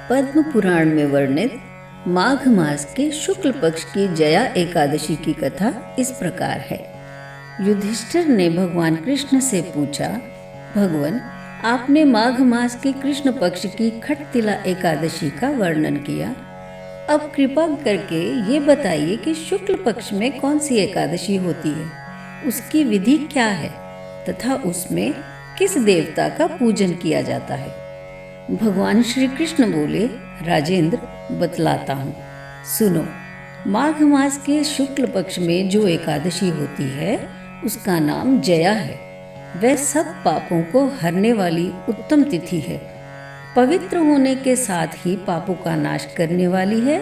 पद्म पुराण में वर्णित माघ मास के शुक्ल पक्ष की जया एकादशी की कथा इस प्रकार है। युधिष्ठिर ने भगवान कृष्ण से पूछा, भगवान, आपने माघ मास के कृष्ण पक्ष की खटतिला एकादशी का वर्णन किया। अब कृपा करके ये बताइए कि शुक्ल पक्ष में कौन सी एकादशी होती है, उसकी विधि क्या है तथा उसमें किस देवता का पूजन किया जाता है। भगवान श्री कृष्ण बोले, राजेंद्र, बतलाता हूँ, सुनो। माघ मास के शुक्ल पक्ष में जो एकादशी होती है उसका नाम जया है। वह सब पापों को हरने वाली उत्तम तिथि है। पवित्र होने के साथ ही पापों का नाश करने वाली है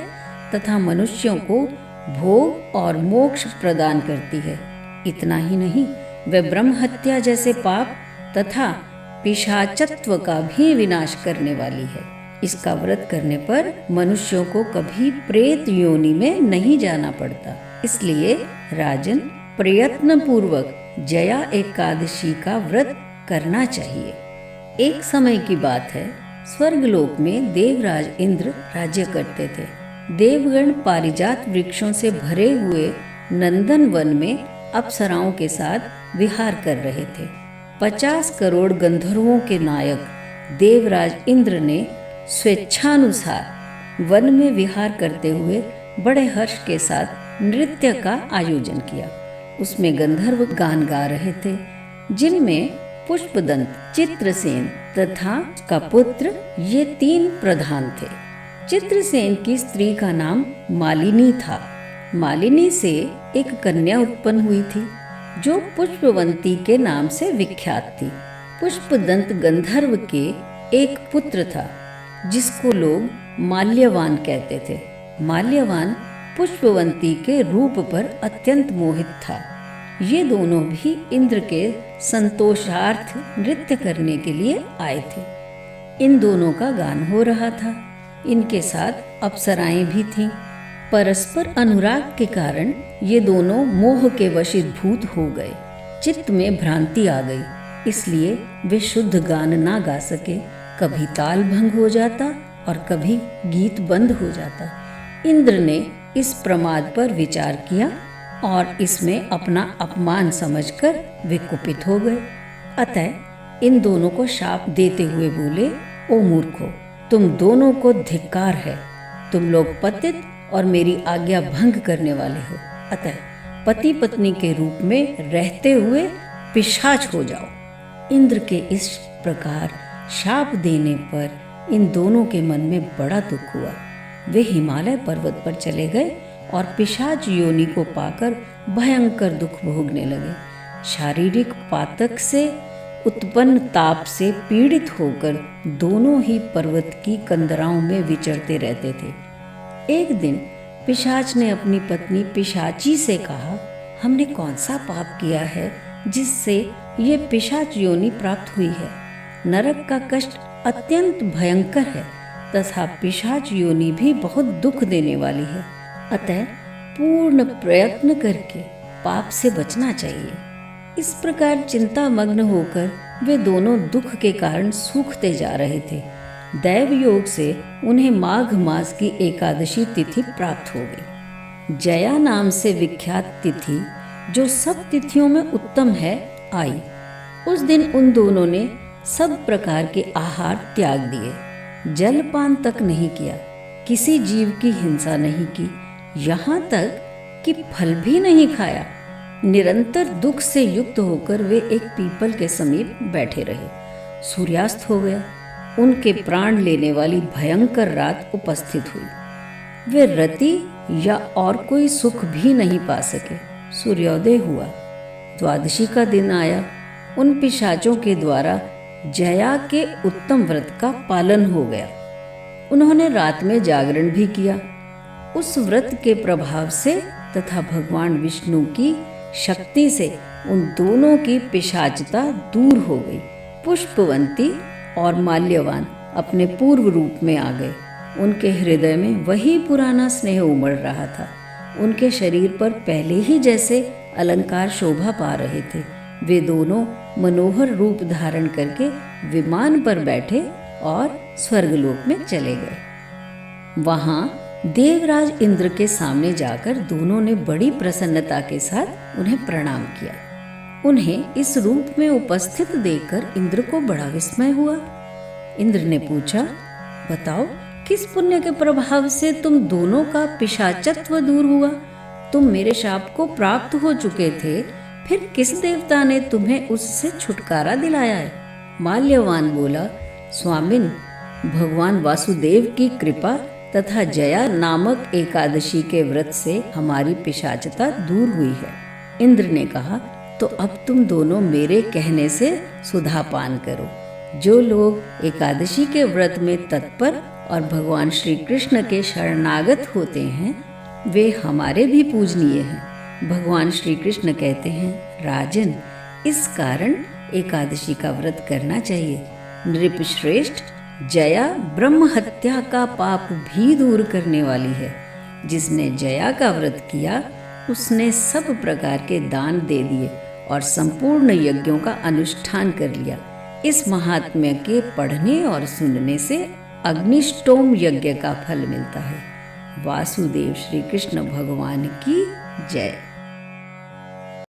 तथा मनुष्यों को भोग और मोक्ष प्रदान करती है। इतना ही नहीं, वह ब्रह्म हत्या जैसे पाप तथा पिशाचत्व का भी विनाश करने वाली है। इसका व्रत करने पर मनुष्यों को कभी प्रेत योनि में नहीं जाना पड़ता। इसलिए राजन, प्रयत्न पूर्वक जया एकादशी का व्रत करना चाहिए। एक समय की बात है, स्वर्गलोक में देवराज इंद्र राज्य करते थे। देवगण पारिजात वृक्षों से भरे हुए नंदन वन में अप्सराओं के साथ विहार कर रहे थे। 50 करोड़ गंधर्वों के नायक देवराज इंद्र ने स्वेच्छानुसार वन में विहार करते हुए बड़े हर्ष के साथ नृत्य का आयोजन किया। उसमें गंधर्व गान गा रहे थे, जिनमें पुष्पदंत, चित्रसेन तथा का पुत्र ये 3 प्रधान थे। चित्रसेन की स्त्री का नाम मालिनी था। मालिनी से एक कन्या उत्पन्न हुई थी जो पुष्पवंती के नाम से विख्यात थी। पुष्पदंत गंधर्व के एक पुत्र था जिसको लोग माल्यवान कहते थे। माल्यवान पुष्पवंती के रूप पर अत्यंत मोहित था। ये दोनों भी इंद्र के संतोषार्थ नृत्य करने के लिए आए थे। इन दोनों का गान हो रहा था। इनके साथ अप्सराएं भी थीं। परस्पर अनुराग के कारण ये दोनों मोह के वशीभूत हो गए। चित्त में भ्रांति आ गई, इसलिए वे शुद्ध गान ना गा सके। कभी ताल भंग हो जाता और कभी गीत बंद हो जाता। इंद्र ने इस प्रमाद पर विचार किया और इसमें अपना अपमान समझकर वे कुपित हो गए। अतः इन दोनों को शाप देते हुए बोले, ओ मूर्खों, तुम दोनों को धिक्कार है। तुम लोग पतित और मेरी आज्ञा भंग करने वाले हो। अतः पति पत्नी के रूप में रहते हुए पिशाच हो जाओ। इंद्र के इस प्रकार शाप देने पर इन दोनों के मन में बड़ा दुख हुआ। वे हिमालय पर्वत पर चले गए और पिशाच योनि को पाकर भयंकर दुख भोगने लगे। शारीरिक पातक से उत्पन्न ताप से पीड़ित होकर दोनों ही पर्वत की कंदराओं में विचरते रहते थे। एक दिन पिशाच ने अपनी पत्नी पिशाची से कहा, हमने कौन सा पाप किया है जिससे ये पिशाच योनि प्राप्त हुई है। नरक का कष्ट अत्यंत भयंकर है तथा पिशाच योनि भी बहुत दुख देने वाली है। अतः पूर्ण प्रयत्न करके पाप से बचना चाहिए। इस प्रकार चिंता मग्न होकर वे दोनों दुख के कारण सूखते जा रहे थे। दैव योग से उन्हें माघ मास की एकादशी तिथि प्राप्त हो गई। जया नाम से विख्यात तिथि, जो सब तिथियों में उत्तम है, आई। उस दिन उन दोनों ने सब प्रकार के आहार त्याग दिए। जलपान तक नहीं किया, किसी जीव की हिंसा नहीं की, यहाँ तक कि फल भी नहीं खाया। निरंतर दुख से युक्त होकर वे एक पीपल के समीप बैठे रहे। सूर्यास्त हो गया। उनके प्राण लेने वाली भयंकर रात उपस्थित हुई। वे रति या और कोई सुख भी नहीं पा सके। सूर्योदय हुआ। द्वादशी का दिन आया। उन पिशाचों के द्वारा जया के उत्तम व्रत का पालन हो गया। उन्होंने रात में जागरण भी किया। उस व्रत के प्रभाव से तथा भगवान विष्णु की शक्ति से उन दोनों की पिशाचता दूर हो गई। पुष्पवंती और माल्यवान अपने पूर्व रूप में आ गए। उनके हृदय में वही पुराना स्नेह उमड़ रहा था। उनके शरीर पर पहले ही जैसे अलंकार शोभा पा रहे थे। वे दोनों मनोहर रूप धारण करके विमान पर बैठे और स्वर्गलोक में चले गए। वहां देवराज इंद्र के सामने जाकर दोनों ने बड़ी प्रसन्नता के साथ उन्हें प्रणाम किया। उन्हें इस रूप में उपस्थित देखकर इंद्र को बड़ा विस्मय हुआ। इंद्र ने पूछा, बताओ किस पुण्य के प्रभाव से तुम दोनों का पिशाचत्व दूर हुआ? तुम मेरे शाप को प्राप्त हो चुके थे, फिर किस देवता ने तुम्हें उससे छुटकारा दिलाया है? माल्यवान बोला, स्वामिन, भगवान वासुदेव की कृपा तथा जया नामक एकादशी के व्रत से हमारी पिशाचता दूर हुई है। इंद्र ने कहा, तो अब तुम दोनों मेरे कहने से सुधा पान करो। जो लोग एकादशी के व्रत में तत्पर और भगवान श्री कृष्ण के शरणागत होते हैं, वे हमारे भी पूजनीय हैं। भगवान श्री कृष्ण कहते हैं, राजन, इस कारण एकादशी का व्रत करना चाहिए। नृपश्रेष्ठ, जया ब्रह्म हत्या का पाप भी दूर करने वाली है। जिसने जया का व्रत किया, उसने सब प्रकार के दान दे दिए और संपूर्ण यज्ञों का अनुष्ठान कर लिया। इस महात्म्य के पढ़ने और सुनने से अग्निष्टोम यज्ञ का फल मिलता है। वासुदेव श्री कृष्ण भगवान की जय।